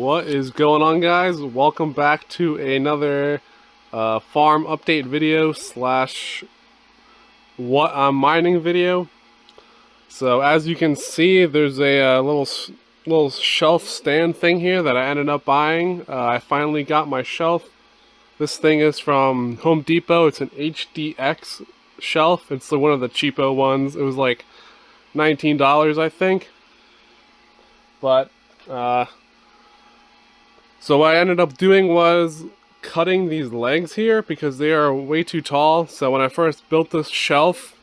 What is going on, guys? Welcome back to another farm update video slash what I'm mining video. So as you can see, there's a little shelf stand thing here that I ended up buying. I finally got my shelf. This thing is from Home Depot. It's an HDX shelf. It's one of the cheapo ones. It was like $19, I think. But so what I ended up doing was cutting these legs here because they are way too tall. So when I first built this shelf,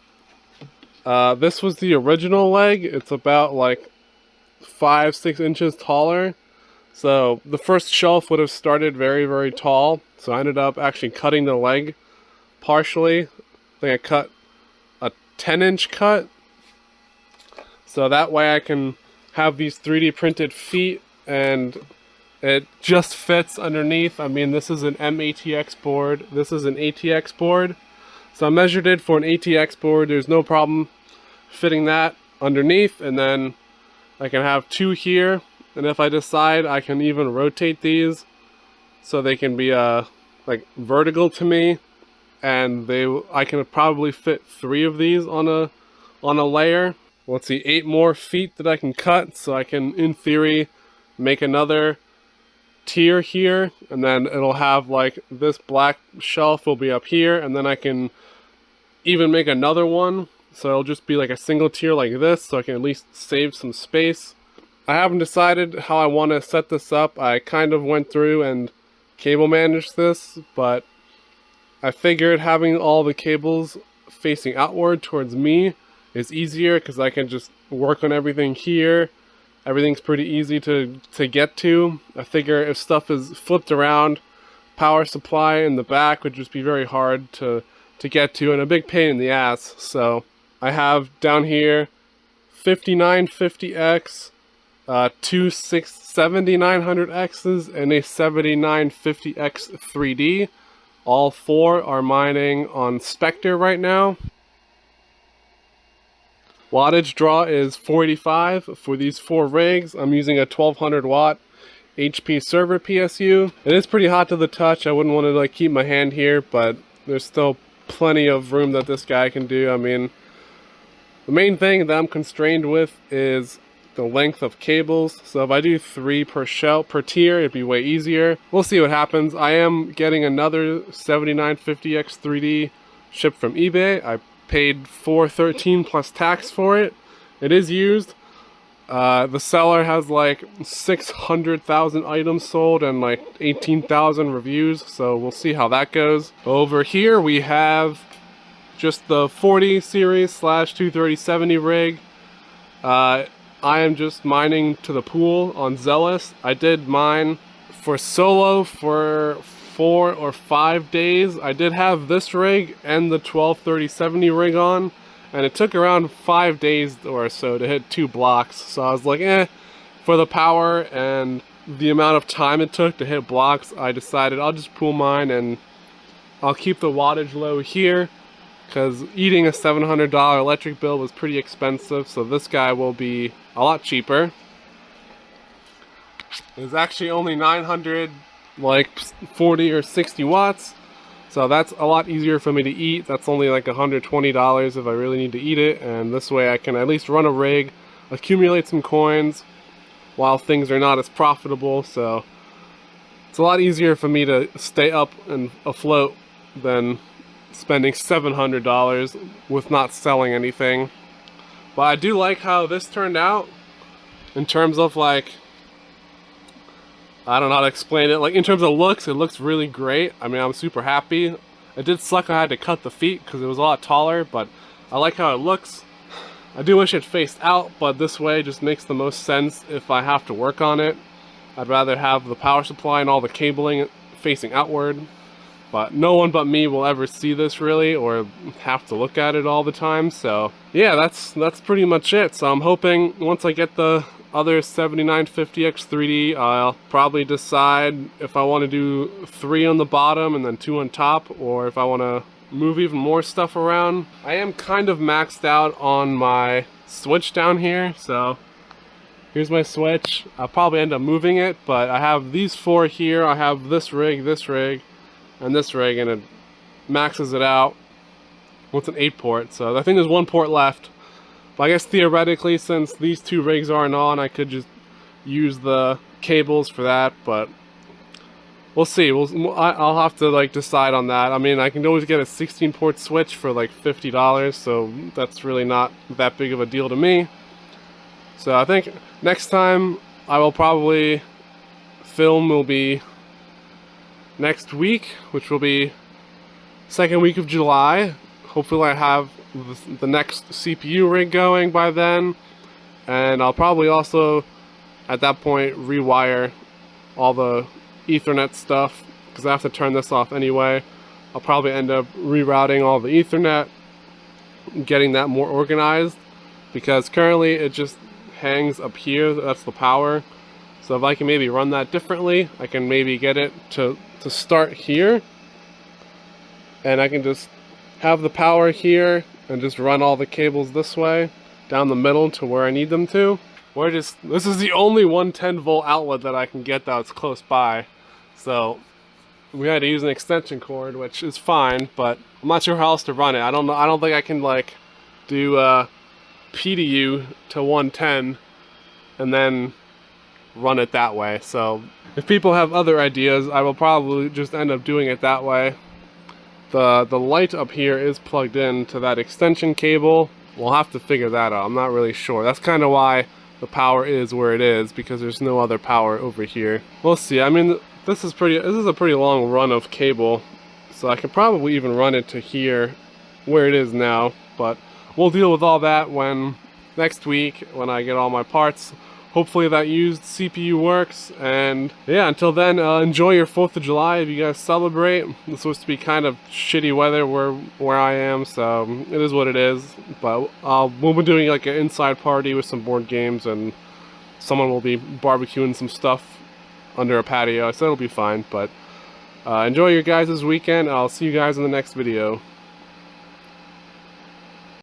this was the original leg. It's about like 5-6 inches taller. So the first shelf would have started very tall. So I ended up actually cutting the leg partially. I think I cut a 10-inch cut. So that way I can have these 3D printed feet and it just fits underneath. I mean, this is an MATX board. This is an ATX board. So I measured it for an ATX board. There's no problem fitting that underneath. And then I can have two here. And if I decide, I can even rotate these so they can be like vertical to me. And I can probably fit 3 of these on a layer. Let's see, 8 more feet that I can cut. So I can, in theory, make another tier here, and then it'll have like this black shelf will be up here, and then I can even make another one, so it'll just be like a single tier like this, so I can at least save some space. I haven't decided how I want to set this up. I kind of went through and cable managed this, but I figured having all the cables facing outward towards me is easier because I can just work on everything here. Everything's pretty easy to get to. I figure if stuff is flipped around, power supply in the back would just be very hard to get to and a big pain in the ass. So I have down here 5950X, two 7900Xs, and a 7950X 3D. All 4 are mining on Spectre right now. Wattage draw is 485 for these 4 rigs. I'm using a 1200 watt HP server PSU. It is pretty hot to the touch. I wouldn't want to like keep my hand here, but there's still plenty of room that this guy can do. I mean, the main thing that I'm constrained with is the length of cables. So if I do 3 per tier, it'd be way easier. We'll see what happens. I am getting another 7950X 3D shipped from eBay. I paid $413 plus tax for it. It is used. The seller has like 600,000 items sold and like 18,000 reviews, so we'll see how that goes. Over here we have just the 40 series slash 230/70 rig. I am just mining to the pool on Zealous. I did mine for solo for 4 or 5 days. I did have this rig and the 1230/70 rig on, and it took around 5 days or so to hit 2 blocks. So I was like, for the power and the amount of time it took to hit blocks, I decided I'll just pool mine and I'll keep the wattage low here because eating a $700 electric bill was pretty expensive, so this guy will be a lot cheaper. It's actually only 900 like 40 or 60 watts, so that's a lot easier for me to eat. That's only like $120 if I really need to eat it, and this way I can at least run a rig, accumulate some coins while things are not as profitable. So it's a lot easier for me to stay up and afloat than spending $700 with not selling anything. But I do like how this turned out in terms of like, I don't know how to explain it. Like in terms of looks, it looks really great. I mean, I'm super happy. It did suck I had to cut the feet because it was a lot taller, but I like how it looks. I do wish it faced out, but this way just makes the most sense if I have to work on it. I'd rather have the power supply and all the cabling facing outward, but no one but me will ever see this really or have to look at it all the time. So yeah, that's pretty much it. So I'm hoping once I get the other 7950X 3D, I'll probably decide if I want to do 3 on the bottom and then 2 on top, or if I want to move even more stuff around. I am kind of maxed out on my switch down here, so Here's my switch. I'll probably end up moving it, but I have these 4 here. I have this rig, and this rig, and it maxes it out. What's an 8-port? So I think there's 1 port left. But I guess theoretically, since these 2 rigs aren't on, I could just use the cables for that. But we'll see. I'll have to like decide on that. I mean, I can always get a 16-port switch for like $50, so that's really not that big of a deal to me. So I think next time I will probably film will be next week, which will be 2nd week of July. Hopefully I have the next CPU rig going by then, and I'll probably also at that point rewire all the Ethernet stuff, because I have to turn this off anyway. I'll probably end up rerouting all the Ethernet, getting that more organized, because currently it just hangs up here. That's the power. So if I can maybe run that differently, I can maybe get it to start here, and I can just have the power here and just run all the cables this way down the middle to where I need them to. This is the only 110-volt outlet that I can get that's close by, so we had to use an extension cord, which is fine, but I'm not sure how else to run it. I don't think I can like do PDU to 110 and then run it that way. So if people have other ideas, I will probably just end up doing it that way. The light up here is plugged in to that extension cable. We'll have to figure that out. I'm not really sure. That's kind of why the power is where it is, because there's no other power over here. We'll see. I mean, this is a pretty long run of cable, so I could probably even run it to here where it is now, but we'll deal with all that when next week when I get all my parts. Hopefully that used CPU works, and yeah, until then, enjoy your 4th of July if you guys celebrate. It's supposed to be kind of shitty weather where I am, so it is what it is. But we'll be doing like an inside party with some board games, and someone will be barbecuing some stuff under a patio, so it'll be fine. But enjoy your guys' weekend. I'll see you guys in the next video.